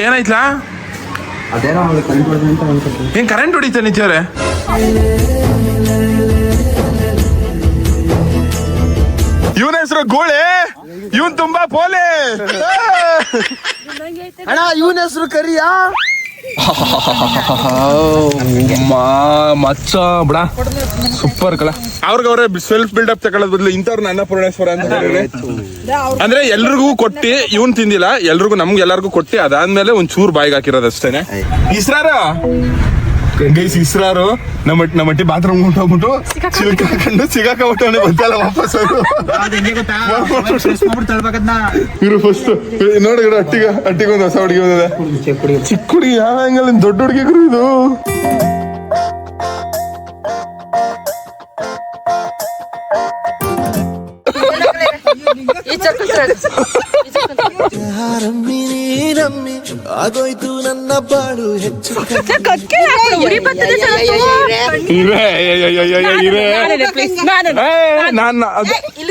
ಏನಾಯ್ತಲಾ? ಅದೇನೋ ಕರೆಂಟ್ ಹೊಡೆದ ಅಂತ ಅನ್ಸುತ್ತೆ. ಏನ್ ಕರೆಂಟ್ ಹೊಡಿತ ನಿಜವ್ರೆ? ಇವನ ಹೆಸರು ಗೋಳೆ, ಇವನ್ ತುಂಬಾ ಪೋಲೆ. ಅಣ್ಣ ಇವನ ಹೆಸರು ಕರಿಯಾ. ಮಚ್ಚ ಬಿಡ, ಸೂಪರ್ ಕಲ. ಅವ್ರಿಗವ್ರೆ ಸೆಲ್ಫ್ ಬಿಲ್ಡಪ್ ತಗೊಳ್ಳೋದ್ ಬದಲು ಇಂಥವ್ರನ್ನ ಅನ್ನಪೂರ್ಣೇಶ್ವರ ಅಂತ ಅಂದ್ರೆ ಎಲ್ರಿಗೂ ಕೊಟ್ಟಿ ಇವನ್ ತಿಂದಿಲ್ಲ, ಎಲ್ರಿಗೂ ನಮ್ಗೆ ಎಲ್ಲರಿಗೂ ಕೊಟ್ಟಿ ಅದಾದ್ಮೇಲೆ ಒಂದ್ ಚೂರ್ ಬಾಯಿಗೆ ಹಾಕಿರೋದು ಅಷ್ಟೇನೆ. ಇಸ್ರಾರು ನಮ್ಮಟ್ಟಿ ಬಾತ್ರೂಮ್ ಹೋಗ್ಬಿಟ್ಟು ಸಿಲ್ಕೊಂಡು ಸಿಗಾಕೊಂಡ್ಬಿಟ್ಟು ಗೊತ್ತಲ್ಲ ವಾಪಸ್ ಇವರು ಫಸ್ಟ್ ನೋಡಿ ಅಟ್ಟಿಗೆ ಒಂದು ಹೊಸ ಹುಡುಗಿ ಬಂದಿದೆ. ಚಿಕ್ಕ ಹುಡುಗಿ ಯಾವ ಹಂಗಲ್ಲ, ದೊಡ್ಡ ಹುಡುಗಿಗೂ ಇದು. ಆಗೋಯ್ತು ನನ್ನ ಬಾಳು ಹೆಚ್ಚು.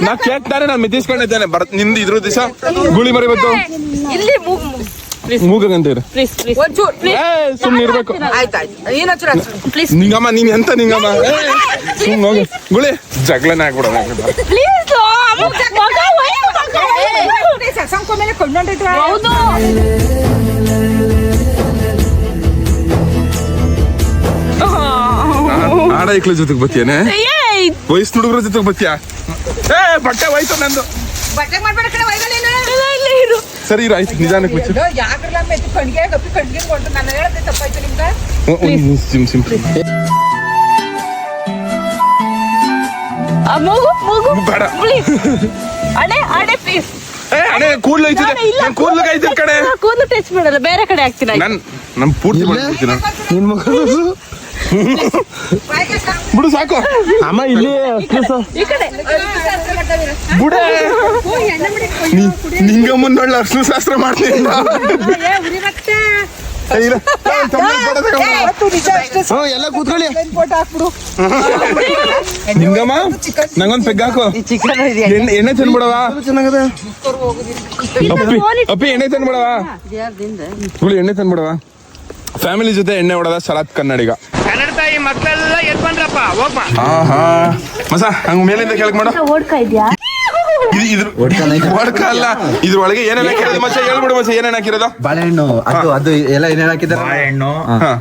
ನಾ ಕೇಳ್ತಾರೆ, ನಾನು ಮೆತ್ತಿಸ್ಕೊಂಡಿದ್ದೇನೆ. ನಿಂದು ಇದ್ರ ದಿವಸ ಗುಳಿ ಮರಿ ಬಂತು ಮೂಗಂತೀರಿ. ಸುಮ್ನೆ ಇರ್ಬೇಕು ನಿಂಗಮ್ಮ, ನೀನ್ ಎಂತ ನಿಂಗಮ್ಮ? ಸುಮ್ನೆ ಹೋಗಿ ಗುಳಿ ಜಗಳನೇ ಆಗ್ಬಿಡೋಣ. ಆಡ ಐಕ್ಳ ಜೊತೆಗೆ ಬತ್ತೀಯನೆ, ವಯಸ್ಸು ಹುಡುಗರ ಜೊತೆಗೆ ಬತ್ತೀಯಾ? ಬಟ್ಟೆ ಹೋಯ್ತು ನಂದು. ಸರಿ ಇರು, ಆಯ್ತು ನಿಧಾನಕ್ಕೆ ಬಿಚ್ಚು. ಬೇಡ ಅಣೆ, ಕೂದಲು ಐತಿದೆ, ನನ್ ಕೂದಲು ಐತಿ ಕಡೆ. ಕೂದಲು ಟಚ್ ಮಾಡಲ್ಲ, ಬೇರೆ ಕಡೆ ಹಾಕ್ತೀನಿ. ನಮ್ ಪೂರ್ತಿ ಮಾಡ್ತೀನಿ ನಿನ್ ಮಗ. ಬಿಡು ಸಾಕು ಅಮ್ಮ, ಇಲ್ಲಿ ಬಿಡ. ನಿಂಗಮ್ಮನ ನೋಡ್ಲ ಅರ್ಶನ ಶಾಸ್ತ್ರ ಮಾಡ್ತೀನಿ. ಎಲ್ಲ ಕೂತ್ಕೊಳ್ಳಿ. ನಿಂಗಮ್ಮ ನಂಗೊಂದ್ ಪೆಗ್ ಹಾಕು. ಎಣ್ಣೆ ತಂದ್ಬಿಡವಾ? ಅಪ್ಪಿ ಎಣ್ಣೆ ತಂದ್ಬಿಡವಾ? ಎಣ್ಣೆ ತಂದ್ಬಿಡವಾ? ಫ್ಯಾಮಿಲಿ ಜೊತೆ ಎಣ್ಣೆ ಹೊಡದ ಸಲಾತ್ ಕನ್ನಡಿಗ. ಕನ್ನಡ ತಾಯಿ ಮಕ್ಕಳೆಲ್ಲ ಎದ್ ಬಂದ್ರಪ್ಪ, ಹೋಗ್ಬ. ಮಸ ಹಂಗ ಮೇಲಿಂದ ಕೆಳಗ್ ಮಾಡ. ಒಡ್ಕ ಅಲ್ಲ, ಇದ್ರೊಳಗೆ ಏನೇನ್ ಹಾಕಿರೋದು ಮಚ್ಚ ಹೇಳ್ಬಿಡು. ಮಚ್ಚ ಏನೇನ್ ಹಾಕಿರೋದು? ಬಾಳೆಹಣ್ಣು, ಅದು ಎಲ್ಲ ಏನೇನ್ ಹಾಕಿದ್ದಾರೆ? ಬಾಳೆಹಣ್ಣು,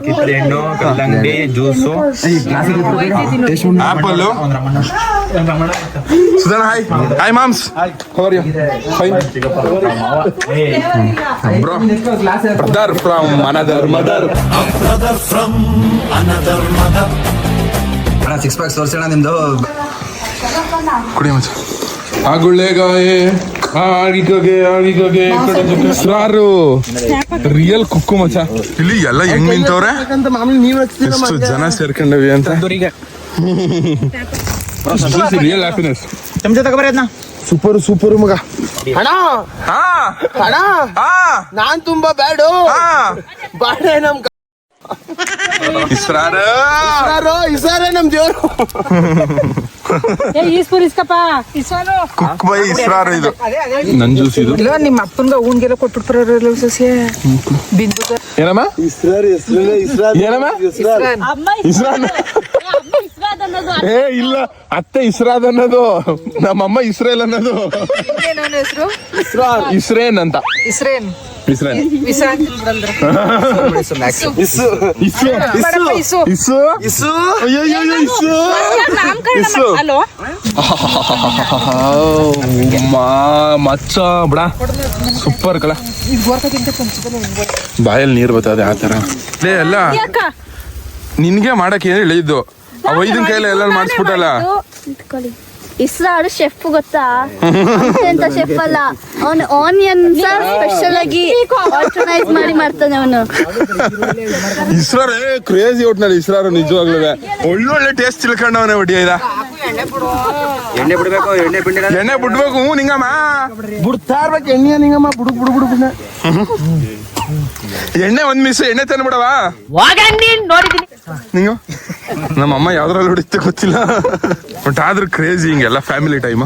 ಕಿತ್ತಳೆ ಹಣ್ಣು, ಕಲ್ಲಂಗಡಿ, juice, apple. Sudhan hi. Hi moms, how are you? Fine bro. Brother from another mother. ಅಣ್ಣ 6 ಪ್ಯಾಕ್ ತೋರ್ಸೋಣ ನಿಮ್ದು. ಕುಡಿ ಮಚ್ಚ. ಆಗುಳ್ಳೆಗಾಯೆ ಆಳಿಗೆ ಇಸ್ರಾರು ರಿಯಲ್ ಕುಕ್ಕು ಮಚ್ಚ. ಇಲ್ಲಿ ಎಲ್ಲ ಹೆಂಗ್ ನಿಂತವ್ರೆ, ಎಷ್ಟು ಜನ ಸೇರ್ಕೊಂಡವಿ ಅಂತ. Real happiness. ಚಮಚ ತಗೋಬಾರ ಅದನ್ನ. ಸೂಪರ್ ಸೂಪರ್ ಮಗ. ಅಣ್ಣ ಅಣ್ಣ, ನಾನ್ ತುಂಬಾ ಬ್ಯಾಡು. ಬಾಳೆ ನಮ್ ಇಸ್ರಾರ ನಮ್ ದೇವ್ರು. ಕುಕ್ ಬೈ ಇಸ್ರಾರ್ ಇದು. ನನ್ ಜ್ಯೂಸ್ ಇದು. ನಿಮ್ಮ ಅಪ್ಪನ್ಗ ಊನ್ಗೆಲ್ಲ ಕೊಟ್ಬಿಡ್ತಾರ ಸಸ್ಯ ಬಿಂದು. ಏನಮ್ಮ ಏನಮ್ಮ? ಇಸ್ರಾನ್ ಇಲ್ಲ, ಅತ್ತೆ ಇಸ್ರಾದ್ ಅನ್ನೋದು, ನಮ್ಮಮ್ಮ ಇಸ್ರೇಲ್ ಅನ್ನೋದು. ಹೆಸರು ಇಸ್ರೇನ್ ಅಂತ. ಇಸ್ರೇನ್ ಇಸ್ರೇನ್ ಮಚ್ಚ ಬಿಡ, ಸೂಪರ್ ಕಲ. ಬಾಯಲ್ಲಿ ನೀರ್ ಬರ್ತದೆ ಆ ತರ. ಎಲ್ಲ ನಿನ್ಗೆ ಮಾಡಕ್ ಏನ್ ಹೇಳಿದ್ದು? ಆ ವೈದ್ಯನ ಕೈಯಲ್ಲಿ ಎಲ್ಲ ಮಾಡಿಸ್ಬಿಟ್ಟಲ್ಲ. ಇಸ್ರಾರು ಶೆಫ್ ಗೊತ್ತಾ? ಎಂತ ಶೆಫ್ ಅಲ್ಲ, ಅವನು ಆನಿಯನ್ ಸ್ಪೆಷಲ್ ಆಗಿ ಆರ್ಗನೈಸ್ ಮಾಡಿ ಮಾಡ್ತಾನೆ ಅವನು. ಇಸ್ರಾರ್ ಕ್ರೇಜಿ ಒಟ್ನಲ್ಲಿ. ಇಸ್ರಾರು ನಿಜವಾಗ್ಲೂ ಒಳ್ಳೊಳ್ಳೆ ಟೇಸ್ಟ್ ತಿಳ್ಕೊಂಡವನೇ ಒಡಿ. ಎಣ್ಣೆ ಬಿಡ್ಬೇಕು, ಎಣ್ಣೆ ಬಿಡ್ಬೇಕು. ನಿಂಗಮ್ಮ ಬಿಡ್ತಾ ಇರ್ಬೇಕು ಎಣ್ಣೆ. ನಿಂಗಮ್ಮ ಬುಡು ಬುಡು ಬುಡು ಬುಡ. ಎಣ್ಣೆ ಒಂದ್ ಮಿಸ್ ಎಣ್ಣೆ ತಂದ್ಬಿಡವಾ? ನಿಂಗ ನಮ್ಮಮ್ಮ ಯಾವ್ದ್ರಲ್ಲಿ ಹೊಡಿತೆ ಗೊತ್ತಿಲ್ಲ, ಬಟ್ ಆದ್ರೂ ಕ್ರೇಜಿ ಹಿಂಗೆಲ್ಲ ಫ್ಯಾಮಿಲಿ ಟೈಮ್.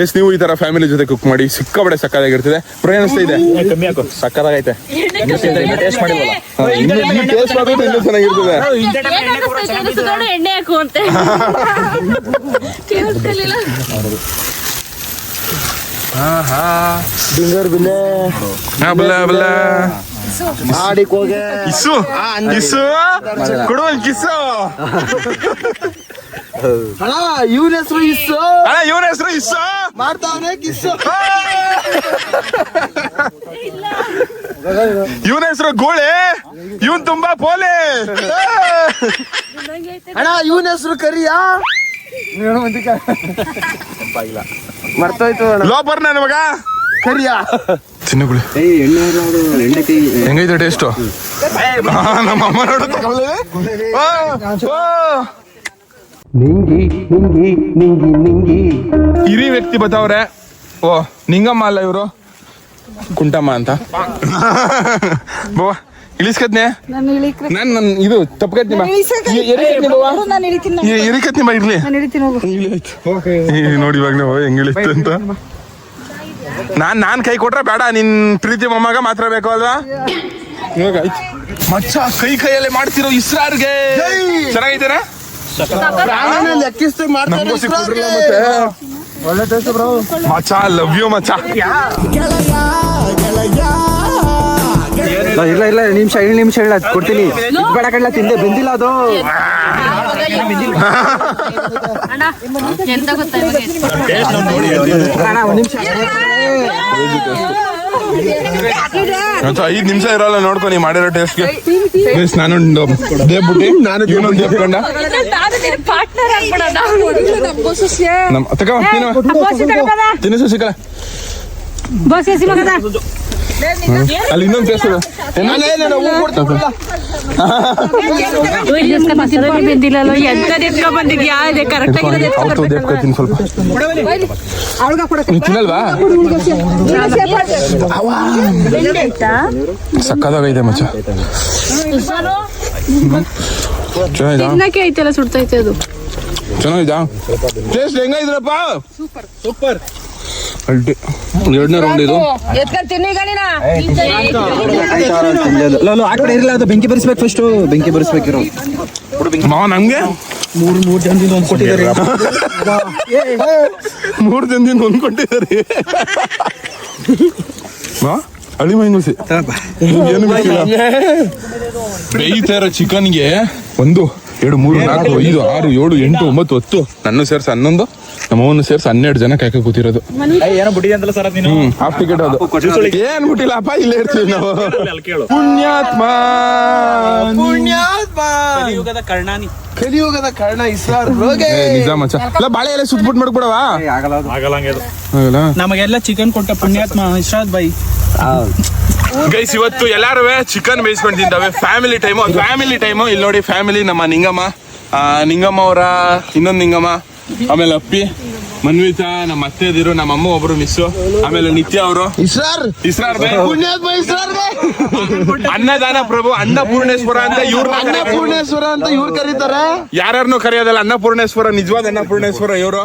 ಎಸ್ ನೀವು ಈ ತರ ಫ್ಯಾಮಿಲಿ ಜೊತೆ ಕುಕ್ ಮಾಡಿ ಸಿಕ್ಕಾಬಡೆ ಸಕ್ಕದಾಗಿರ್ತದೆ. ಪ್ರಯಾಣಿಸ್ತಾ ಇದೆ ಕಮ್ಮಿ ಹಾಕು ಸಕ್ಕದಾಗೈತೆ. ಟೇಸ್ಟ್ ಮಾಡಿವಲ್ಲ ಟೇಸ್ಟ್ ಮಾಡೋದು ಇನ್ನೂ ಚೆನ್ನಾಗಿರ್ತದೆ. ಎಣ್ಣೆ ಹಾಕು ಅಂತೆ ಕೇಳಿಸ್ಕೊಳ್ಳಿಲ್ಲ. ಬಿಂಗರ್ ಬಿಲ್ಲೆ ಆಡಿಕ್ ಹೋಗೆ ಕಿಸ್ಸು ಕಿಸ್ಸು ಕೊಡು ಒಂದು ಕಿಸ್ಸು. ಅಣ್ಣ ಇವ್ನ ಹೆಸರು ಇಸ್ಸು ಇವನ ಹೆಸರು ಇಸ್ಸು ಮಾಡ್ತಾವನೆ ಕಿಸ್ಸು. ಇವನ ಹೆಸರು ಗೋಳೆ, ಇವನ್ ತುಂಬಾ ಪೋಲೆ. ಅಣ್ಣ ಇವನ ಹೆಸರು ಕರಿಯಾ ಮರ್ತೋಯ್ತು ಅಣ್ಣ. ಲೋಪರ್ ನನ್ನ ಮಗ ಕರಿಯಾ ತಿನ್ನಗುಳಿ ಹೆಂಗೈತೆ ಟೇಸ್ಟು? ನಮ್ಮ ಅಮ್ಮ ನೋಡು ನಿಂಗಿ ನಿಂಗಿ ನಿಂಗಿ ನಿಂಗಿ ಹಿರಿ ವ್ಯಕ್ತಿ ಬತ್ತವ್ರೆ. ಓ ನಿಂಗಮ್ಮ ಅಲ್ಲ ಇವರು, ಕುಂಟಮ್ಮ ಅಂತ. ಬವ್ವ ಇಳಿಸ್ಕತ್ನೆ ನಾನು ಇದು ತಪ್ಪಕತ್ನಿ ಬಾ ಎರಿಕತ್ನಿ ಬಾ ಇರ್ಲಿ. ನೋಡಿ ಇವಾಗ ನಾವು ಹೆಂಗ್ ಇಳಿತು ಅಂತ. ನಾನ್ ಕೈ ಕೊಟ್ರೆ ಬೇಡ, ನಿನ್ ಪ್ರೀತಿ ಮೊಮ್ಮಗ ಮಾತ್ರ ಬೇಕು ಅಲ್ವಾ? ಇವಾಗ ಆಯ್ತು ಮಚ್ಚ ಕೈಯಲ್ಲೇ ಮಾಡ್ತಿರೋ ಇಸ್ರಾರ್ಗೆ ಚೆನ್ನಾಗೈತೇನಾ? ಪ್ರಾಣನ ಲೆಕ್ಕಿಸ್ತು ಮಾಡ್ತಾರೆ ಇಸ್ರಾರ್ಗೆ. ಒಳ್ಳೆ ಟೇಸ್ಟ್ ಬ್ರೋ ಮಚ್ಚ. ಲವ್ ಯು ಮಚ್ಚ. ಇಲ್ಲ ಇಲ್ಲ ನಿಮಿಷ 7 ನಿಮಿಷ ಹೇಳ ಕೊಡ್ತೀನಿ. ಬೇಡ ಕಡ್ಲ ತಿಂದೆ ಬೆಂದಿಲ್ಲ ಅದು. ಎಂತ ಗೊತ್ತಾ ಅಣ್ಣ ಒಂದ್ ನಿಮಿಷ ಮಚ್ಚ 5 ನಿಮಿಷ ಇರಲ್ಲ ನೋಡ್ಕೊ ನೀ ಮಾಡಿರೋ ಟೇಸ್ಟ್ಗೆ. ನಾನೊಂದು ದೇಬ್ಬಿಟ್ಟಿ ನಾನು ಇವನೊಂದು ದೇಬ್ಕೊಂಡ ನಮ್ಮ ತಗೋ ತಿನ್ನ ಸಿಕ್ಕಲ್ಲ ಅಲ್ಲಿ ಇನ್ನೊಂದು ಟೇಸ್ಟ್ ಬೆಂದಿಲ್ಲ ಎಂತ ಎತ್ಕೊ ಬಂದಿದ್ಯಾ ಕರೆಕ್ಟ್ ದೇಬ್ಕೊತೀನಿ ಸ್ವಲ್ಪ. ನೀನ್ ತಿನ್ನಲ್ವಾ? ಸಕ್ಕದಾಗೈತೆ ಮಚ್ಚ. ತಿನ್ನಕ್ಕೆ ಐತೆಲ್ಲ ಸುಡ್ತೈತೆ ಅದು. ಚೆನ್ನಾಗಿದಾ? ಟೇಸ್ಟ್ ಹೆಂಗೈದ್ರಪ್ಪ? ಸೂಪರ್. ಅಲ್ಟಿ 2ನೇ ರೌಂಡ್ ಇದು. ಇರಲ್ಲ ಅದು ಬೆಂಕಿ ಬರಿಸ್ಬೇಕು. ಫಸ್ಟ್ ಬೆಂಕಿ ಬರಿಸ್ಬೇಕಿರೋ ಮಾವ ನಮ್ಗೆ 3 ಜನದಿಂದ ಒಂದು ಕೊಟ್ಟಿದ್ದಾರೆ. 3 ಜನದಿಂದ ಒಂದು ಕೊಟ್ಟಿದ್ದಾರೆ. ಅಳಿ ಮೈಂಗುಸಿ ಏನು ಬೇಕಿಲ್ಲ. ಬೇಯ್ತಾ ಇರೋ ಚಿಕನ್ಗೆ 1 2 3 4 5 6 7 8 9 10 ನನ್ನ ಸೇರ್ಸಿ 11 ನಮ್ಮವನ್ನು ಸೇರ್ಸಿ 12 ಜನ ಕಾಯ್ಕ ಕೂತಿರೋದು. ಏನೋ ಬಿಡಿ ಅಂತಲ್ಲ ಸರ್ ನೀನು ಹಾಫ್ ಟಿಕೆಟ್ ಅದು ಏನ್ ಬಿಟ್ಟಿಲ್ಲಪ್ಪ, ಇಲ್ಲೇ ಇರ್ತೀವಿ ನಾವು. ಪುಣ್ಯಾತ್ಮ ಪುಣ್ಯಾತ್ಮ ಕಲಿಯುಗದ ಕರ್ಣಾನಿ ಕಲಿಯುಗದ ಕಾರಣ ಇಸ್ರಾರ್ ರೋಗೆ. ನಿಜ ಮಚ್ಚ. ಇಲ್ಲ ಬಾಳೆ ಎಲೆ ಸುತ್ಬಿಟ್ಟು ಮಾಡ್ಕೊಡವಾ? ಆಗಲ್ಲ. ನಮಗೆಲ್ಲ ಚಿಕನ್ ಕೊಟ್ಟ ಪುಣ್ಯಾತ್ಮ ಇಶ್ರಾತ್ ಬಾಯಿ. ಗೈಸ್ ಇವತ್ತು ಎಲ್ಲಾರು ಚಿಕನ್ ಬೇಯಿಸ್ಕೊಂಡು ತಿಂತಾವೆ. Family time. ಇಲ್ಲಿ ನೋಡಿ ಫ್ಯಾಮಿಲಿ ನಮ್ಮ ನಿಂಗಮ್ಮ ಅವರ ಇನ್ನೊಂದು ನಿಂಗಮ್ಮ, ಆಮೇಲೆ ಅಪ್ಪಿ, ಮನ್ವಿತಾ, ನಮ್ಮ ಅತ್ತೆದಿರು, ನಮ್ಮ ಅಮ್ಮ ಒಬ್ರು ಮಿಸ್ಸು, ಆಮೇಲೆ ನಿತ್ಯ ಅವರು ಇಸ್ರಾರ್ ಪುಣ್ಯಾತ್ಮ ಇಸ್ರಾರ್ಗೆ. ಅನ್ನದಾನ ಪ್ರಭು ಅನ್ನಪೂರ್ಣೇಶ್ವರ ಅಂತ ಇವ್ರು ಅನ್ನಪೂರ್ಣೇಶ್ವರ ಅಂತ ಇವ್ರು ಕರೀತಾರೆ. ಯಾರನ್ನು ಕರೆಯೋದಲ್ಲ ಅನ್ನಪೂರ್ಣೇಶ್ವರ, ನಿಜವಾದ ಅನ್ನಪೂರ್ಣೇಶ್ವರ ಇವರು.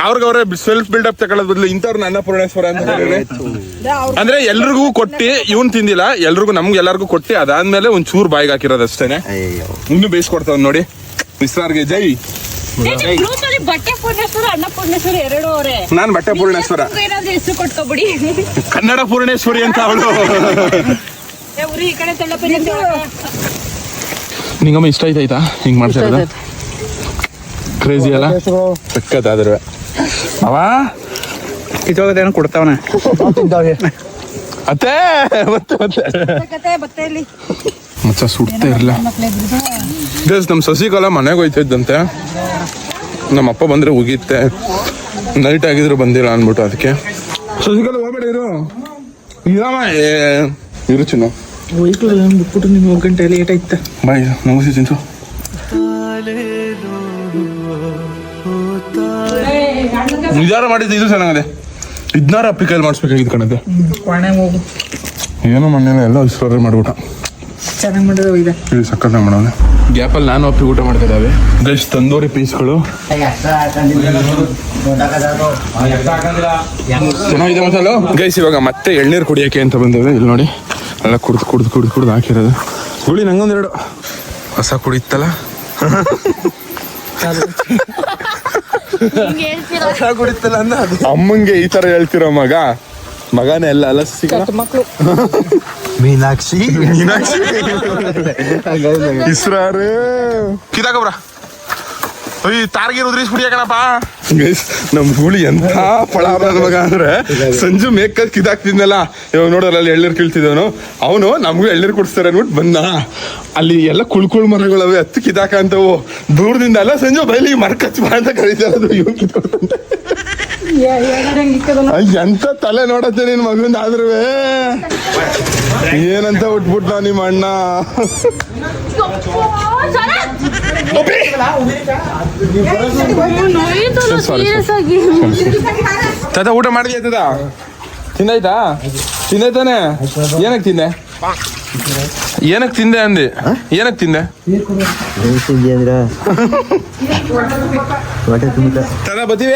ಅವ್ರಿಗೆ ಸೆಲ್ಫ್ ಬಿಲ್ಡಪ್ ತಗೊಳ್ಳೋದ್ ಬದಲು ಇಂಥವ್ರನ್ನ ಅನ್ನಪೂರ್ಣೇಶ್ವರ ಅಂತ ಕರೀರಿ. ಅಂದ್ರೆ ಎಲ್ರಿಗೂ ಕೊಟ್ಟಿ ಇವನ್ ತಿಂದಿಲ್ಲ, ನಮ್ಗೆ ಎಲ್ಲರಿಗೂ ಕೊಟ್ಟಿ ಅದಾದ್ಮೇಲೆ ಒಂದ್ ಚೂರ್ ಬಾಯಿಗೆ ಹಾಕಿರೋದು ಅಷ್ಟೇನೆ. ಇನ್ನು ಬೇಯಿಸ್ಕೊಡ್ತಾವ್ ನೋಡಿ ಇಸ್ರಾರ್ಗೆ ಜೈ. ಬಟ್ಟೆ ಪೂರ್ಣೇಶ್ವರ ಅನ್ನಪೂರ್ಣೇಶ್ವರ 2 ಅವರೇ. ನಾನ್ ಬಟ್ಟೆ ಪೂರ್ಣೇಶ್ವರ, ಹೆಸರು ಕೊಟ್ಕೊಬಿಡಿ. ಕನ್ನಡ ಪೂರ್ಣೇಶ್ವರಿ ಅಂತ ಅವಳು. ಈ ಕಡೆ ನಿಂಗಮ್ಮ ಇಷ್ಟ ಆಯ್ತಾ ಹಿಂಗ್ ಮಾಡ್ತಾ ಇರೋದು? ಕ್ರೇಜಿ ಅಲ್ಲ? ಸಕ್ಕತ್ತಾದ್ರೆ ಅವ ಇದೇನೋ ಕೊಡ್ತಾವನ ಅತ್ತೆ ಮಚ್ಚ ಸುಡ್ತಾ ಇರಲ್ಲ. ನಮ್ ಸಸಿಕಾಲ ಮನೆಗೆ ಹೋಯ್ತಿದ್ದಂತೆ, ನಮ್ಮ ಅಪ್ಪ ಬಂದ್ರೆ ಹೋಗಿತ್ತೆ, ನೈಟ್ ಆಗಿದ್ರು ಬಂದಿಲ್ಲ ಅನ್ಬಿಟ್ಟು ಅದಕ್ಕೆ. ಸಸಿಕಾಲ ಹೋಗ್ಬೇಡ ಇರು ಚಿನ್ನು ಬಿಟ್ಬಿಟ್ಟು ನಿಮ್ಗೆ 1 ಗಂಟೆ ಲೇಟ್ ಆಯ್ತ. ಬಾಯ್ ನಮಸ್ತೆ ಚಿಂಟು. ನಿಜಾರ ಮಾಡಿದ್ದು ಇದು ಚೆನ್ನಾಗದೆ. 16 ಅಪ್ಪಿ ಕೈಲಿ ಮಾಡಿಸ್ಬೇಕಾಗಿದ್ದು ಕಣದೆ. ಏನೋ ಮಣ್ಣೇನ ಎಲ್ಲ ಇಸ್ರೋರೆ ಮಾಡ್ಬಿಟ್ಟ. ಚೆನ್ನಾಗಿ ಮಾಡಿರೋ ಇದೆ. ಇದು ಸಕ್ಕತ್ತಾಗಿ ಮಾಡೋಣ. ಗ್ಯಾಪಲ್ಲಿ ನಾನು ಒಪ್ಪಿ ಊಟ ಮಾಡ್ತಾ ಇದ್ದಾವೆ. ಗೈಸ್ ತಂದೂರಿ ಪೀಸ್ಗಳು ಚೆನ್ನಾಗಿದೆ ಮಸಾಲ. ಗೈಸ್ ಇವಾಗ ಮತ್ತೆ ಎಳ್ನೀರು ಕುಡಿಯೋಕೆ ಅಂತ ಬಂದೇವೆ. ಇಲ್ಲಿ ನೋಡಿ ಎಲ್ಲ ಕುಡ್ದು ಹಾಕಿರೋದು. ಗುಳಿ ನಂಗೊಂದೆರಡು ಹೊಸ ಕುಡಿತ್ತಲ್ಲ. ಕುಡಿತಲ್ಲ ಅಂದ ಅಮ್ಮಂಗೆ ಈ ತರ ಹೇಳ್ತಿರೋ ಮಗನೇ ಎಲ್ಲ ಅಲ್ಲ ಮಕ್ಕಳು ಮೀನಾಕ್ಷಿ ಇಸ್ರಾರು ಕಿದಾಕಬ್ರ ಈ ತಾರ್ಗಿ ಉದ್ರಿಸ್ಬಿಡಿ ಯಾಕಣಪ್ಪ. ನಮ್ ಗೂಳಿ ಎಂತ ಫಳ ಮಗ ಅಂದ್ರೆ ಸಂಜು ಮೇಕಲ್ ಕಿದಾಕ್ತಿದ್ನಲ್ಲ, ಇವಾಗ ನೋಡೋಲ್ಲ ಅಲ್ಲಿ ಎಳ್ನೀರು ಕೀಳ್ತಿದ್ದವನು ಅವನು ನಮ್ಗೂ ಎಳ್ನೀರು ಕುಡಿಸ್ತಾರೆ ಅನ್ಬಿಟ್ಟು ಬಂದ. ಅಲ್ಲಿ ಎಲ್ಲ ಕುಳ್ಕುಳ್ ಮರಗಳವೆ ಹತ್ತು ಕಿದಾಕ ಅಂತವು. ದೂರದಿಂದ ಅಲ್ಲ ಸಂಜು ಬೈಲಿ ಮರ ಕಚ್ಚ ಅಂತ ಕರೀತಾರದು. ಇವ್ ಕಿತ್ಕೊಡ್ತಂತೆ ಎಂತ ತಲೆ ನೋಡತ್ತೆ ನಿನ್ ಮಗಂದ ಆದ್ರೂ ಏನಂತ ಉಟ್ಬಿಟ್ಟ ನಿಮ್ಮ ಅಣ್ಣ. ತಾತ ಊಟ ಮಾಡಿದ್ಯಾ ತಾತ? ತಿಂದಾಯ್ತಾನೆ? ಏನಕ್ಕೆ ತಿಂದೆ ಅಂದೆ? ಏನಕ್ಕೆ ತಿಂದೆ ತಾತ? ಬತ್ತೀವಿ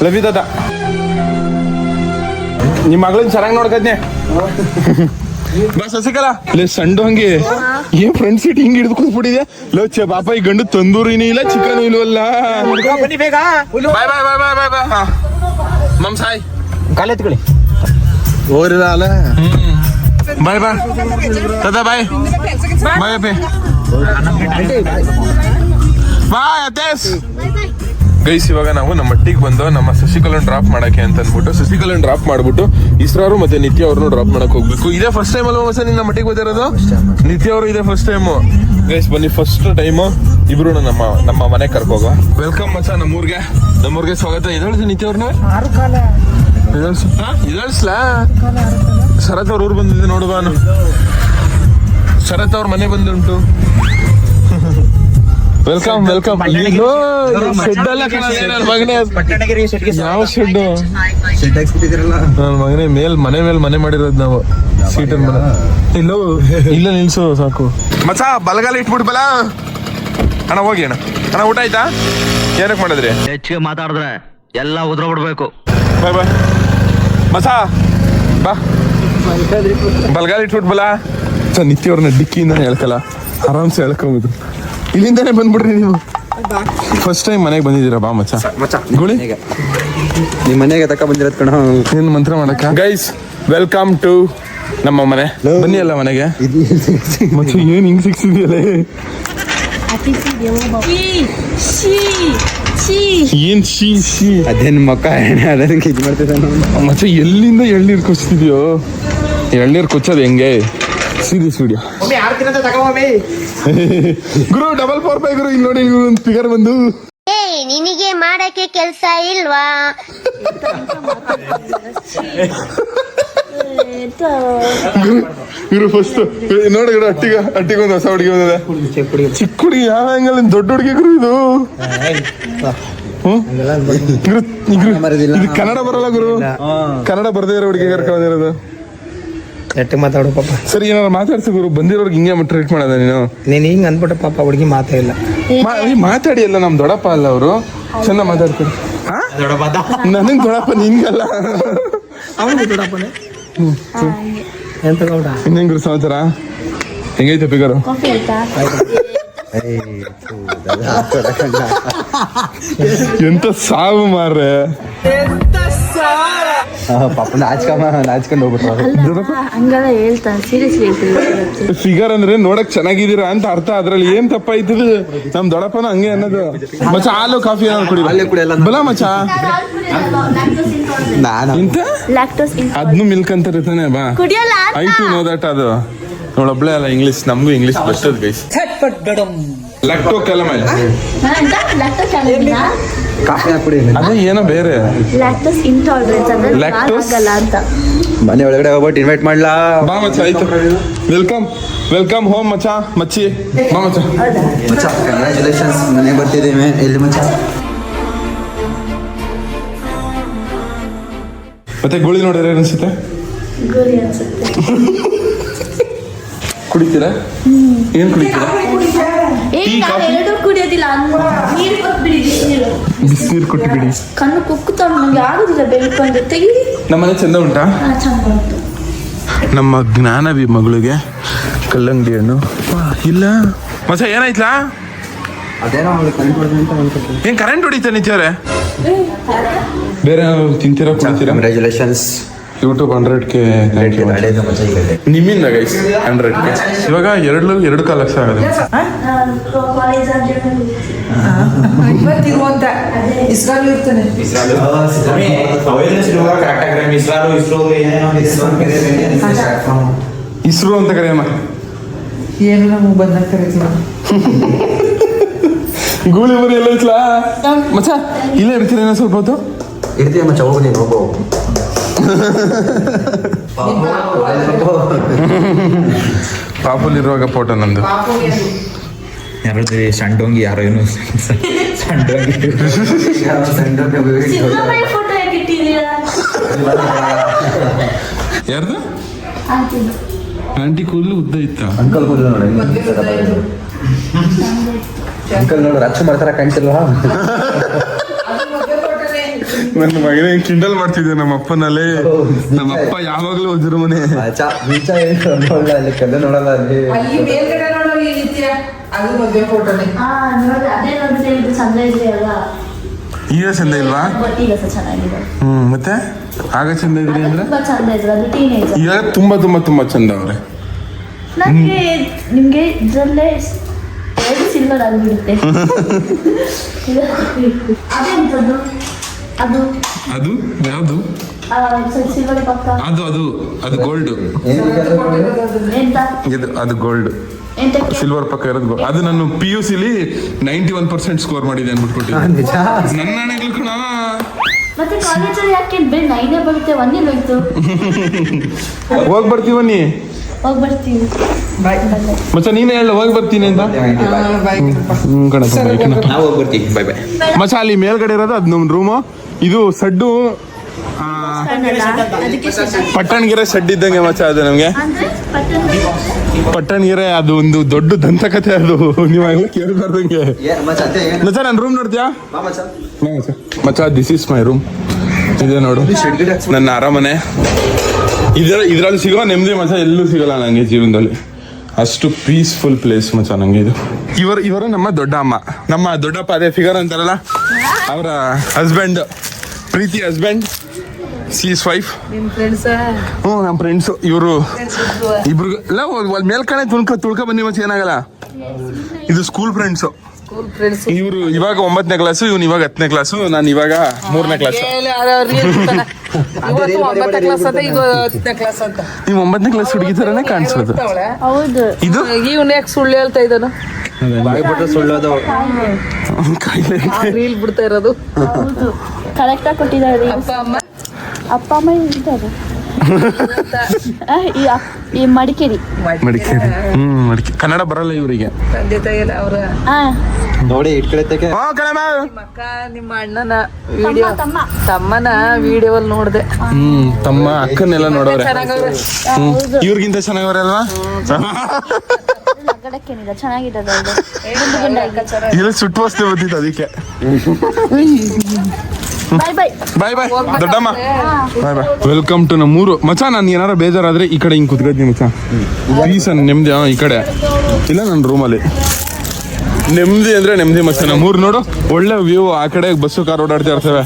ಲವಿ ತಾತ. ನಿಮ್ಮ ಮಗಳನ್ನ ಚೆನ್ನಾಗಿ ನೋಡ್ಕದ್ನೆ ಬಾ ಸಸಿಕಲ. ಲೇ ಸಂಡು ಹಂಗೆ ಏನ್ ಫ್ರಂಟ್ ಸೀಟ್ ಹಿಂಗ್ ಹಿಡಿದು ಕೂತ್ಬಿಟ್ಟಿದ್ಯಾ? ಲೋ ಪಾಪ ಈ ಗಂಡು ತಂದೂರಿನೂ ಇಲ್ಲ ಚಿಕನ್ ಇಲ್ವಲ್ಲ. ಬಾಯ್ ಬಾಯ್ ಬಾಯ್ ಬಾಯ್ ಬಾಯ್ ಬಾಯ್ ಮಮ್ ಸಾಯ್ ಕಾಲೆತ್ಕೊಳ್ಳಿ ಓರಿಲ್ಲ. ಬಾಯ್ ಬಾಯ್ ತಾತ. ಬಾಯ್ ಬಾಯ್ ಅಪ್ಪಿ ಬಾಯ್ ಅತ್ತೇಸ್. ಗೈಸ್ ಇವಾಗ ನಾವು ನಮ್ಮ ಮಟ್ಟಿಗೆ ಬಂದು ನಮ್ಮ ಶಶಿಕಲನ್ ಡ್ರಾಪ್ ಮಾಡಕ್ಕೆ ಅಂತ ಅಂದ್ಬಿಟ್ಟು ಶಶಿಕಲನ್ ಡ್ರಾಪ್ ಮಾಡ್ಬಿಟ್ಟು ಇಸ್ರಾರು ಮತ್ತೆ ನಿತ್ಯ ಅವ್ರನ್ನು ಡ್ರಾಪ್ ಮಾಡಕ್ ಹೋಗ್ಬೇಕು. ಇದೇ ಫಸ್ಟ್ ಟೈಮ್ ಅಲ್ವಾ ನಿನ್ನ ಮಟ್ಟಿಗೆ ಬಂದಿರೋದು? ನಿತ್ಯ ಅವರು ಇದೇ ಫಸ್ಟ್ ಟೈಮು. ಗೈಸ್ ಬನ್ನಿ ಫಸ್ಟ್ ಟೈಮು ಇಬ್ರು ನಮ್ಮ ಮನೆಗೆ ಕರ್ಕೋಗ. ವೆಲ್ಕಮ್ ಮಚ್ಚ ನಮ್ಮೂರ್ಗೆ ಸ್ವಾಗತ. ಇದಳ್ಸಿ ನಿತ್ಯ ಅವ್ರನ್ನ ಇದಳ್ಸ್ಲಾ. ಶರತ್ ಅವ್ರ ಊರು ಬಂದಿದ್ದೆ ನೋಡು ಬಾನು. ಶರತ್ ಅವ್ರ ಮನೆ ಬಂದುಂಟು. ವೆಲ್ಕಮ್ ಮಗನೇ ಯಾವ ಶೆಡ್ಡು ನನ್ನ ಮಗನೇ ಮನೆ ಮನೆ ಮಾಡಿರೋದು ನಾವು. ಸೀಟನ್ ಮನೆ ಇಲ್ಲ ನಿಲ್ಸು ಸಾಕು ಮಚ್ಚ. ಬಲಗಾಲ ಇಟ್ಬಿಟ್ಟು ಬಲ ಅಣ್ಣ. ಹೋಗಿ ಅಣ್ಣ ಊಟ ಆಯ್ತಾ? ಏನಕ್ಕೆ ಮಾಡಿದ್ರಿ? ಹೆಚ್ಚಿಗೆ ಮಾತಾಡಿದ್ರೆ ಎಲ್ಲ ಉದ್ರ ಬಿಡ್ಬೇಕು. ಬಾಯ್ ಬಾಯ್ ಮಚ್ಚ ಬಾ. ಬಲಗಾಲ ಇಟ್ಬಿಟ್ಟು ಬಲ. ನಿತ್ಯ ಅವ್ರನ್ನ ಡಿಕ್ಕಿಯಿಂದ ಹೇಳ್ಕಲ್ಲ, ಆರಾಮ್ಸೆ ಹೇಳ್ಕೊಂಬಿದ್ರು. ಇಲ್ಲಿಂದಾನೆ ಬಂದ್ಬಿಡ್ರಿ ನೀವು. ಫಸ್ಟ್ ಟೈಮ್ ಮನೆಗೆ ಬಂದಿದ್ದೀರಾ? ಬಾ ಮಚ್ಚ ಗುಳಿ ನಿಮ್ ಮನೆಗೆ ತಕ ಬಂದಿರೋದ್ ಕಣ. ಏನ್ ಮಂತ್ರ ಮಾಡಕ್ಕ? ಗೈಸ್ ವೆಲ್ಕಮ್ ಟು ನಮ್ಮ ಮನೆ. ಬನ್ನಿ ಅಲ್ಲ ಮನೆಗೆ. ಮತ್ತೆ ಏನ್ ಹಿಂಗ್ ಸಿಕ್ಸಿದ್ಯಲ್ಲ? ಏನ್ ಶೀ ಅದೇನ್ ಮಕ್ಕ ಅದಕ್ಕೆ ಇದು ಮಾಡ್ತಿದ್ದಾನೆ. ಮತ್ತೆ ಎಲ್ಲಿಂದ ಎಳ್ನೀರು ಕೊಚ್ತಿದ್ಯೋ? ಎಳ್ನೀರು ಕೊಚ್ಚೋದು ಹೆಂಗೆ? ಸೀರಿಯಸ್ ವಿಡಿಯೋ ಗುರು. 445 ಗುರು. ಇಲ್ಲಿ ನೋಡಿ ಒಂದು ಫಿಗರ್ ಬಂದು. ನಿನಗೆ ಮಾಡಕ್ಕೆ ಕೆಲ್ಸ ಇಲ್ವಾ? ಗುರು ಫಸ್ಟ್ ನೋಡಿ ಗುರು. ಅಟ್ಟಿಗೆ ಒಂದು ಹೊಸ ಹುಡುಗಿ ಬಂದಿದೆ. ಚಿಕ್ಕ ಹುಡುಗಿ ಯಾವ ಆಂಗಲ್? ದೊಡ್ಡ ಹುಡುಗಿ ಗುರು ಇದು. ಇದು ಕನ್ನಡ ಬರಲ್ಲ ಗುರು. ಕನ್ನಡ ಬರದೇ ಇರೋ ಹುಡುಗಿ ಕರ್ಕೊಂಡಿರೋದು. ಎಟ್ಟು ಮಾತಾಡು ಪಾಪ. ಸರಿ ಏನಾರು ಮಾತಾಡ್ಸಿ ಗುರು. ಬಂದಿರೋರ್ಗೆ ಹಿಂಗೆ ಟ್ರೀಟ್ ಮಾಡೋದ ನೀನು? ನೀನ್ ಹಿಂಗ್ ಅನ್ಬಿಟ್ಟು ಪಾಪ ಹುಡುಗಿ ಮಾತಾ ಇಲ್ಲ. ಮಾತಾಡಿ ಅಲ್ಲ, ನಮ್ ದೊಡ್ಡಪ್ಪ ಅಲ್ಲ ಅವರು. ಚೆನ್ನಾಗಿ ಮಾತಾಡ್ತಾರೆ. ನನಗ್ ದೊಡ್ಡಪ್ಪ, ನಿನ್ಗಲ್ಲ. ಅವನಿಗೆ ದೊಡ್ಡಪ್ಪನೇ ಎಂತ ಗೌಡ. ಇನ್ನೇನ್ ಗುರು ಸಮಾಚಾರ? ಹೆಂಗೈತೆ ಫಿಗರು? ಎಂತ ಸಾವು ಮಾರ್ರೆ. ಪಾಪ ನಾಚ್ಕೊಂಡು ಹೋಗ್ಬಿಟ್ರು. ಹಂಗೆಲ್ಲ ಹೇಳ್ತಾನೆ, ಸೀರಿಯಸ್ಲಿ ಹೇಳ್ತೀನಿ. ಫಿಗರ್ ಅಂದ್ರೆ ನೋಡಕ್ ಚೆನ್ನಾಗಿದ್ದೀರಾ ಅಂತ ಅರ್ಥ. ಅದ್ರಲ್ಲಿ ಏನ್ ತಪ್ಪಾಯ್ತದ? ನಮ್ ದೊಡ್ಡಪ್ಪನ ಹಂಗೆ ಅನ್ನೋದು. ಮಚ್ಚ ಹಾಲು ಕಾಫಿ ಏನಾದ್ರು ಕುಡಿ ಬಲ ಮಚ್ಚ. ಇಂತ ಅದ್ನು ಮಿಲ್ಕ್ ಅಂತಾರೆ ತಾನೆ. ಬಾ ಐ ಟು ನೋ ದಟ್. ಅದು ನೋಡೊಬ್ಳೆ ಅಲ್ಲ ಇಂಗ್ಲಿಷ್. ನಮ್ಗೂ ಇಂಗ್ಲಿಷ್ ಬರ್ತದ ಗೈಸ್. ಲಕ್ಟೋ ಕ್ಯಾಲಮೈಲ್ ಕಾಫಿ ಹಾಕ್ಬಿಡಿ. ಅದೇ ಏನೋ ಬೇರೆ. ಲ್ಯಾಕ್ಟೋಸ್ ಇಂಟಾಲರೆನ್ಸ್ ಅಂದ್ರೆ ಲ್ಯಾಕ್ಟೋಸ್ ಆಗಲ್ಲ ಅಂತ. ಮನೆ ಒಳಗಡೆ ಹೋಗ್ಬಿಟ್ಟು ಇನ್ವೈಟ್ ಮಾಡ್ಲಾ? ಬಾ ಮಚ್ಚ. ಆಯ್ತು ವೆಲ್ಕಮ್ ಹೋಮ್ ಮಚ್ಚ. ಮಚ್ಚಿ ಬಾ ಮಚ್ಚ. ಮಚ್ಚ ಕಂಗ್ರ್ಯಾಚುಲೇಷನ್ಸ್, ಮನೆಗೆ ಬರ್ತಿದ್ದೀವಿ. ಎಲ್ಲಿ ಮಚ್ಚ? ಮತ್ತೆ ಗೋಳಿ ನೋಡಿದ್ರೆ ಅನ್ಸುತ್ತೆ? ಗುರಿ ಅನ್ಸುತ್ತೆ. ಕುಡಿತೀರಾ? ಏನ್ ಕುಡಿತೀರಾ? ಎರಡು ಕುಡಿಯೋದಿಲ್ಲ, ನೀರು ಕೊಟ್ಬಿಡಿ, ಬಿಸಿನೀರು. ಬಿಸಿನೀರು ಕೊಟ್ಬಿಡಿ. ಕಣ್ಣು ಕುಕ್ಕುತ್ತಾವ, ನಂಗೆ ಆಗುದಿಲ್ಲ ಬೆಳ್ಕೊಂಡು ತೆಗೀರಿ. ನಮ್ಮನೆ ಚಂದ ಉಂಟಾ? ಚಂದ ಉಂಟು. ನಮ್ಮ ಜ್ಞಾನವಿ ಮಗಳಿಗೆ ಕಲ್ಲಂಗಡಿ ಹಣ್ಣು ಇಲ್ಲ ಮಚ್ಚ ಏನಾಯ್ತಲಾ? ಅದೇನೋ ಕರೆಂಟ್ ಹೊಡೆದ ಅಂತ ಅನ್ಕೊತೀನಿ. ಏನ್ ಕರೆಂಟ್ ಹೊಡಿತಾ ನಿಂತಿದ್ದಾರೆ? ಬೇರೆ ತಿಂತೀರಾ ಕುಡಿತೀರಾ? ಕಂಗ್ರ್ಯಾಚುಲೇಷನ್ಸ್ ಯೂಟ್ಯೂಬ್ 100K ನಿಮ್ಮಿಂದ ಗೈಸ್ 100K. ಇವಾಗ 2.25 ಲಕ್ಷ ಆಗೋದು. ಕಾಲೇಜ್ ಇವತ್ತಿರುವಂತ ಇಸ್ರಾಲ್ ಇರ್ತಾನೆ. ಇಸ್ರೋ ಅಂತ ಕರೆಯಮ್ಮ. ಏನು ನಮಗೆ ಬಂದಾಗ ಕರೀತೀವಿ. ಗೂಳಿ ಬರಿ ಎಲ್ಲ ಐತ್ಲಾ ಮಚ್ಚ? ಇಲ್ಲೇ ಇರ್ತೀರೇನೋ ಸ್ವಲ್ಪ ಹೊತ್ತು? ಇರ್ತೀಯ ಮಚ್ಚ, ಹೋಗು ನೀನು ಹೋಗು. ಪಾಪುಲಿರುವಾಗ ಫೋಟೋ ನಂದು. ಯಾರು ಸಂಡೋಂಗಿ ಯಾರೋ ಏನು ಸಂಡೋಂಗಿ ಸಿದ್ದರಾಮಯ್ಯ ಫೋಟೋ ಯಾಕೆ ಇಟ್ಟಿದ್ದೀರಾ? ಯಾರ್ದು? ಆಂಟಿ ಕೂದಲು ಉದ್ದ ಇತ್ತ? ಅಂಕಲ್ ಕೂದಲು ನೋಡಿ, ಅಂಕಲ್ ನೋಡು ರಾಜ್ಕುಮಾರ್ ಥರ ಕಾಣ್ತಿಲ್ವಾ? ನನ್ನ ಮಗನೇ ಕಿಂಡಲ್ ಮಾಡ್ತಿದ್ದೆ ನಮ್ಮ ಅಪ್ಪನಲ್ಲಿ. ನಮ್ಮಪ್ಪ ಯಾವಾಗ್ಲೂ ಹೋದ್ರು ಮನೆ. ಅಲ್ಲಿ ಕಲ್ಲು ನೋಡಲ್ಲ, ಅಲ್ಲಿ ಅಲ್ಲಿ ಮೇಲ್ಗಡೆ ನೋಡೋ ಈ ರೀತಿಯ ಅದು ಮದುವೆ ಫೋಟೋನೇ. ನೋಡಿ, ಅದೇ ನೋಡಿದ್ರೆ ಇದು ಚಂದ ಇದೆ ಅಲ್ಲ? ಈಗ ಚಂದ ಇಲ್ವಾ? ಈಗ ಸಹ ಚೆನ್ನಾಗಿದೆ. ಮತ್ತೆ ಆಗ ಚಂದ ಇದ್ರಿ ಅಂದ್ರೆ ತುಂಬಾ ಚಂದ ಇದ್ರು, ಅದು ಟೀನೇಜ್. ಈಗ ತುಂಬಾ ತುಂಬಾ ತುಂಬಾ ಚಂದ ಅವ್ರೆ. ನನಗೆ ನಿಮ್ಗೆ ಇದ್ರಲ್ಲೇ ಎರಡು ಸಿಲ್ವರ್ ಆಗಿಬಿಡುತ್ತೆ. ಅದೆಂತದ್ದು? ಅದು ಅದು ಯಾವುದು? ಸಿಲ್ವರ್ ಪಕ್ಕ ಅದು ಅದು ಅದು ಗೋಲ್ಡ್. ಎಂತ ಇದು ಅದು ಗೋಲ್ಡ್. ಎಂತಕ್ಕೆ? ಸಿಲ್ವರ್ ಪಕ್ಕ ಇರೋದು gold. ಅದು ನಾನು PUCಲಿ 91% ಸ್ಕೋರ್ ಮಾಡಿದೆ ಅಂದ್ಬಿಟ್ಟು ನನ್ನ ಹಣೆಗಳು ಕಣ. ಮತ್ತೆ ಕಾಲೇಜಲ್ಲಿ ಯಾಕೆ ಬೇರೆ 9 ಬರುತ್ತೆ, 1 ಹೋಯ್ತು. ಹೋಗಿ ಬರ್ತೀವ ನೀ ಹೋಗಿ ಬರ್ತೀವಿ. ಮಚ್ಚ ನೀನೇ ಹೇಳ ಹೋಗಿ ಬರ್ತೀನಿ ಅಂತ. ಕಣಪ್ಪ ನಾವು ಹೋಗಿ ಬರ್ತೀವಿ. ಬಾಯ್ ಬಾಯ್ ಮಚ್ಚ. ಅಲ್ಲಿ ಮೇಲ್ಗಡೆ ಇರೋದು ಅದು ನಮ್ಮ ರೂಮು. ಇದು ಸಡ್ಡು ಪಟ್ಟಣಗೆರೆ ಶೆಡ್ ಇದ್ದಂಗೆ ಮಚ್ಚ. ಅದು ನಮ್ಗೆ ಅಂದ್ರೆ ಪಟ್ಟಣಗೆರೆ ಅದು ಒಂದು ದೊಡ್ಡ ದಂತಕಥೆ. ಅದು ನೀವಾಗಲೂ ಕೇಳ್ಬಾರ್ದಂಗೆ. ಮಚ್ಚ ನನ್ನ ರೂಮ್ ನೋಡ್ತೀಯಾ ಮಚ್ಚ? This is my room. ಇದೆ ನೋಡು ನನ್ನ ಅರಮನೆ. ಇದ್ರಲ್ಲಿ ಸಿಗೋ ನೆಮ್ಮದಿ ಮಚ್ಚ ಎಲ್ಲೂ ಸಿಗಲ್ಲ ನಂಗೆ ಜೀವನದಲ್ಲಿ. ಅಷ್ಟು ಪೀಸ್ಫುಲ್ ಪ್ಲೇಸ್ ಮಚ್ಚ ನಂಗೆ ಇದು. ಇವರು ನಮ್ಮ ದೊಡ್ಡ ಅಮ್ಮ, ನಮ್ಮ ದೊಡ್ಡಪ್ಪ, ಅದೇ ಫಿಗರ್ ಅಂತಾರಲ್ಲ, ಅವರ husband, Preethi husband. She's wife. ನಮ್ಮ ಫ್ರೆಂಡ್ಸು ಇವರು ಇಬ್ರು ಎಲ್ಲ ಮೇಲ್ಕಡೆ ತುಳ್ಕ ಬನ್ನಿ ಮಚ್ಚ, ಏನಾಗಲ್ಲ. ಇದು ಸ್ಕೂಲ್ ಫ್ರೆಂಡ್ಸು. ಇವರು ಇವಾಗ 9ನೇ ಕ್ಲಾಸು, ಇವನು ಇವಾಗ 10ನೇ ಕ್ಲಾಸು, ನಾನು ಇವಾಗ 3ನೇ ಕ್ಲಾಸು. ನೀವು 9ನೇ ಕ್ಲಾಸ್ ಹುಡುಗಿ ಥರನೇ ಕಾಣಿಸೋದು. ಹೌದು. ಇದು ಇವ್ನ ಯಾಕೆ ಸುಳ್ಳು ಹೇಳ್ತಾ ಇದ್ದಾನು? ಬಾಯ್ಬಿಟ್ರೆ ಸುಳ್ಳೋದು. ಕಾಯಿಲೆ ರೀಲ್ ಬಿಡ್ತಾ ಇರೋದು. ಹೌದು, ಕರೆಕ್ಟಾಗಿ ಕೊಟ್ಟಿದ್ದಾರೆ. ಅಪ್ಪ ಅಮ್ಮ ಇದ್ದಾರೆ. ಈ ಮಡಿಕೇರಿ. ಮಡಿಕೇರಿ. ಕನ್ನಡ ಬರಲ್ಲ ಇವರಿಗೆ. ತಂದೆ ತಾಯಿ ಎಲ್ಲ ಅವ್ರ ನೋಡಿ ಇಟ್ಕೊಳತ್ತಕ್ಕೆ. ಅಕ್ಕ ನಿಮ್ಮ ಅಣ್ಣನ ವಿಡಿಯೋ, ತಮ್ಮನ ವಿಡಿಯೋಲ್ಲಿ ನೋಡ್ದೆ. ತಮ್ಮ ಅಕ್ಕನ್ನೆಲ್ಲ ನೋಡೋರೆ. ಇವ್ರಿಗಿಂತ ಚೆನ್ನಾಗವ್ರೆ ಅಲ್ವಾ? ಚೆನ್ನಾಗಿದೆ. ಇಲ್ಲ ಸುಟ್ಟು ವಸ್ತು ಗೊತ್ತಿತ್ತು ಅದಕ್ಕೆ. ಬಾಯ್ ಬಾಯ್ ಬಾಯ್ ಬಾಯ್ ದೊಡ್ಡಮ್ಮ. ಬಾಯ್ ಬಾಯ್. ವೆಲ್ಕಮ್ ಟು ನಮ್ಮೂರು ಮಚ್ಚ. ನಾನು ಏನಾರ ಬೇಜಾರಾದ್ರೆ ಈ ಕಡೆ ಹಿಂಗೆ ಕುತ್ಕೊತೀನಿ ಮಚ್ಚ. ಪೀಸ್ ನೆಮ್ಮದಿ. ಈ ಕಡೆ ಇಲ್ಲ ನನ್ನ ರೂಮಲ್ಲಿ ನೆಮ್ಮದಿ ಅಂದ್ರೆ ನೆಮ್ಮದಿ ಮಚ್ಚ. ನಮ್ಮೂರು ನೋಡು, ಒಳ್ಳೆ ವ್ಯೂ. ಆ ಕಡೆ ಬಸ್ಸು ಕಾರ್ ಓಡಾಡ್ತಾ ಇರ್ತವೆ.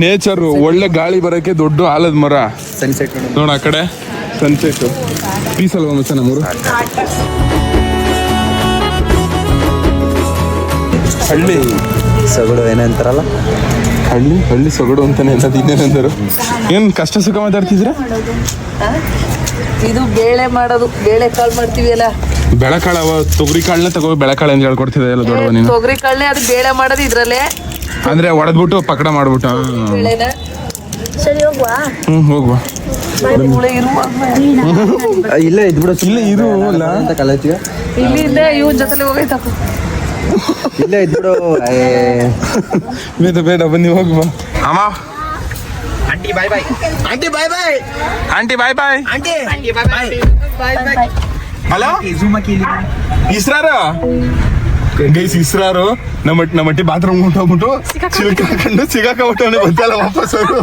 ನೇಚರ್, ಒಳ್ಳೆ ಗಾಳಿ ಬರೋಕ್ಕೆ ದೊಡ್ಡ ಆಲದ ಮರ. ಸನ್ಸೆಟ್ ನೋಡ ಆ ಕಡೆ ಸನ್ಸೆಟ್. ಪೀಸ್ ಅಲ್ವಾ ಮಚ್ಚ ನಮ್ಮೂರು? ಹಳ್ಳಿ ಸೊಗಡು ಏನಂತಾರಲ್ಲ, ಹಳ್ಳಿ ಸೊಗಡು ಅಂತಾನೆ ಇನ್ನೇನಂದರು. ಏನ್ ಕಷ್ಟ ಸುಖ ಮಾತಾಡ್ತಿದ್ರ? ಇದು ಬೇಳೆ ಮಾಡೋದು, ಬೇಳೆ ಕಾಳು ಮಾಡ್ತೀವಿ ಅಲ್ಲ. ಬೆಳೆಕಾಳ ತೊಗರಿ ಕಾಳನ್ನ ತಗೋ, ಬೆಳೆಕಾಳ ಅಂತ ಹೇಳ್ಕೊಡ್ತಿದ್ದೆ ಎಲ್ಲ ದೊಡ್ಡವ ನೀನು. ತೊಗರಿ ಕಾಳನೆ ಅದು ಬೇಳೆ ಮಾಡೋದು ಇದ್ರಲ್ಲೇ. ಅಂದ್ರೆ ಹೊಡೆದ್ಬಿಟ್ಟು ಪಕಡ ಮಾಡ್ಬಿಟ್ಟು. ಬೇಳೆನ ಸರಿ ಹೋಗುವ. ಹೋಗುವ. ಇಲ್ಲೇ ಇದ್ಬಿಡು. ಇಲ್ಲ ಇರು ಅಂತ ಕಲಿತೀವಿ. ಇಲ್ಲಿಂದ ಇವನ್ ಜೊತೆಲಿ ಹೋಗೈತಪ್ಪ. ಇಲ್ಲೇ ಇದ್ಬಿಡು. ಬೇಡ ಬನ್ನಿ ಹೋಗುವ. ಅಮ್ಮ ಆಂಟಿ ಬಾಯ್ ಬಾಯ್. ಆಂಟಿ ಬಾಯ್ ಬಾಯ್. ಆಂಟಿ ಬಾಯ್ ಬಾಯ್. ಆಂಟಿ ಬಾಯ್ ಬಾಯ್. ಬಾಯ್ ಬಾಯ್. ಹಲೋ ಇಸ್ರಾರು ಗೈಸ್ ಇಸ್ರಾರು ನಮ್ಮಟ್ಟಿ ಬಾತ್ರೂಮ್ ಹೋಗ್ಬಿಟ್ಟು ಸಿಗಾಕೊಂಡು ಸಿಗಾಕೊಂಡ್ಬಿಟ್ಟು ಗೊತ್ತಲ್ಲ ವಾಪಸ್ ಅವರು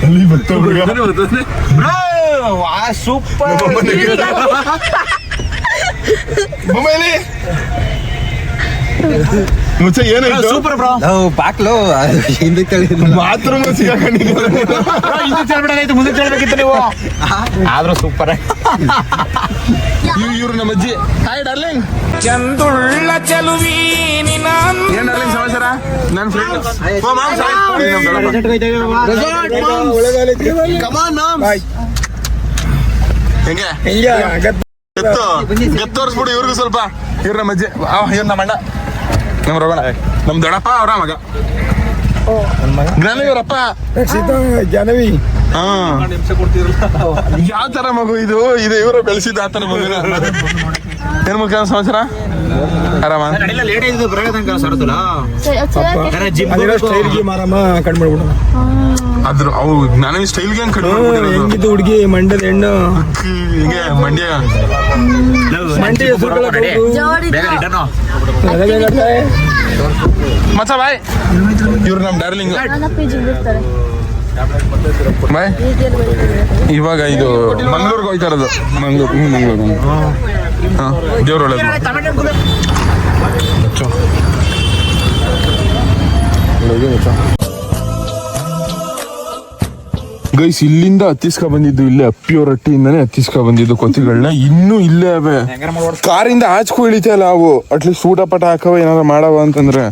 ಅಲ್ಲಿ ಸೂಪರ್ ಮೊಬೈಲಿ ಮುಚ್ಚ ಏನಾಯ್ತು ಸೂಪರ್ ಬ್ರೋ. ಬಾಕ್ಲು ಹಿಂದೆ ಬಾತ್ರೂಮ್ ಸಿಗಾಕೊಂಡಿದ್ದೀರ ಹಿಂದೆ ಹೇಳ್ಬಿಡಾಯ್ತು, ಮುಂದೆ ಹೇಳ್ಬೇಕಿತ್ತು ನೀವು. ಆದ್ರೂ ಸೂಪರ್ ಇವ್ರು ನಮ್ಮ ಅಜ್ಜಿ. Hi darling. ಚಂದುಳ್ಳ ಚೆಲುವಿ ಏನ್ ಡಾರ್ಲಿಂಗ್ ಸಮಾಚಾರ? ನನ್ನ ಫ್ರೆಂಡ್ ಹೆಂಗೆ ಗತ್ತೋರ್ಸ್ಬಿಡು ಇವ್ರಿಗೂ ಸ್ವಲ್ಪ. ಇವ್ರ ನಮ್ಮ ಅಜ್ಜಿ, ಇವ್ರ ನಮ್ಮ ಅಣ್ಣ, ನಮ್ಮ ರವಣ, ನಮ್ ದೊಡ್ಡಪ್ಪ ಅವ್ರ ಮಗ ಜ್ಞಾನವಿ ಅವ್ರಪ್ಪ. ಜಾನವಿ ಹಾ ಯಾವ ತರ ಮಗು ಇದು ಇವರು ಬೆಳೆಸಿದ ಆತರ ಮಗುನ. ಏನ್ ಮುಖ್ಯ ಸಮಾಚಾರ? ಆರಾಮ? ಲೇಟ್ ಆಯ್ತು ಬರೋದಂಕ ಸರತುಲ ಮಾರಮ್ಮ ಕಡಿಮೆ ಮಾಡ್ಬಿಡು. ಅದ್ರ ಅವು ಜ್ಞಾನವಿ ಸ್ಟೈಲ್ಗೆ ಹೆಂಗ್ ಕಡಿಮೆ ಹೆಂಗಿದ್ದು ಹುಡುಗಿ ಮಂಡ್ಯದ ಹೆಣ್ಣು ಹಿಂಗೆ ಮಂಡ್ಯ ಮಚ್ಚ ಬಾಯ್. ಇವ್ರು ನಮ್ ಡಾರ್ಲಿಂಗ್ ಬಾಯ್. ಇವಾಗ ಇದು ಮಂಗ್ಳೂರ್ಗೆ ಹೋಯ್ತಾ ಇರೋದು. ಮಂಗ್ಳೂರು ಹಾ ದೇವ್ರ ಒಳ್ಳೇದು. ಗೈಸ್ ಇಲ್ಲಿಂದ ಹತ್ತಿಸ್ಕೊ ಬಂದಿದ್ದು, ಇಲ್ಲೇ ಅಪ್ಪಿಯೋ ರಟ್ಟಿಯಿಂದಾನೆ ಹತ್ತಿಸ್ಕೊ ಬಂದಿದ್ದು ಕೊತ್ತಿಗಳನ್ನ. ಇನ್ನೂ ಇಲ್ಲೇ ಅವೆ. ಕಾರಿಂದ ಆಚ್ಕೊ ಇಳಿತಲ್ಲ ಅವು. ಅಟ್ಲೀಸ್ಟ್ ಊಟ ಪಟ ಹಾಕವ ಏನಾದ್ರು ಮಾಡವ ಅಂತಂದ್ರೆ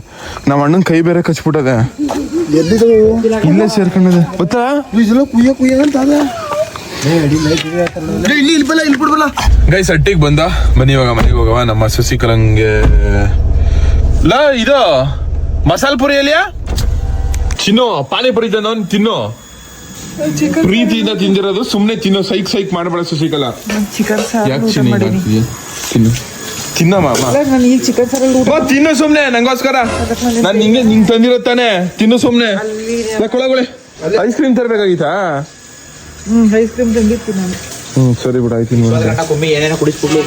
ನಮ್ಮ ಅಣ್ಣನ ಕೈ ಬೇರೆ ಕಚ್ಬಿಟ್ಟದೆ. ಇಲ್ಲೇ ಸೇರ್ಕೊಂಡದೆ ಗೊತ್ತಾ? ಗೈಸ್ ಹಟ್ಟಿಗೆ ಬಂದ. ಬನ್ನಿ ಇವಾಗ ಮನೆಗೆ ಹೋಗವ. ನಮ್ಮ ಶಶಿಕಲಂಗೆ ಲಾ ಇದು ಮಸಾಲೆ ಪುರಿ ಎಲ್ಲಿಯಾ ಚಿನ್ನು ಪಾನಿಪುರಿ ತಂದವನ್ ತಿನ್ನು. ಪ್ರೀತಿಯಿಂದ ತಿಂದಿರೋದು, ಸುಮ್ನೆ ತಿನ್ನೋ. ಸೈಕ್ ಮಾಡಬೇಡ ಶಶಿಕಲ. ಚಿಕನ್ ಯಾಕೆ ಚಿನ್ನ ತಿನ್ನು ತಿನ್ನಮ್ಮ. ನಾನು ಈ ಚಿಕನ್ ಸಾರಲ್ಲಿ ತಿನ್ನು ಸುಮ್ನೆ ನಂಗೋಸ್ಕರ. ನಾನು ನಿಂಗೆ ತಂದಿರುತ್ತಾನೆ. ತಿನ್ನು ಸುಮ್ನೆ. ಕೊಳಗೊಳೆ ಐಸ್ ಕ್ರೀಮ್ ತರಬೇಕಾಗಿತ್ತಾ? ಐಸ್ ಕ್ರೀಮ್ ತಂದಿತ್ತು ನಾನು. ಸರಿ ಬಿಡ ಆಯ್ತು. ಏನೇನೋ ಕುಡಿಸ್ಬಿಡ್ಲು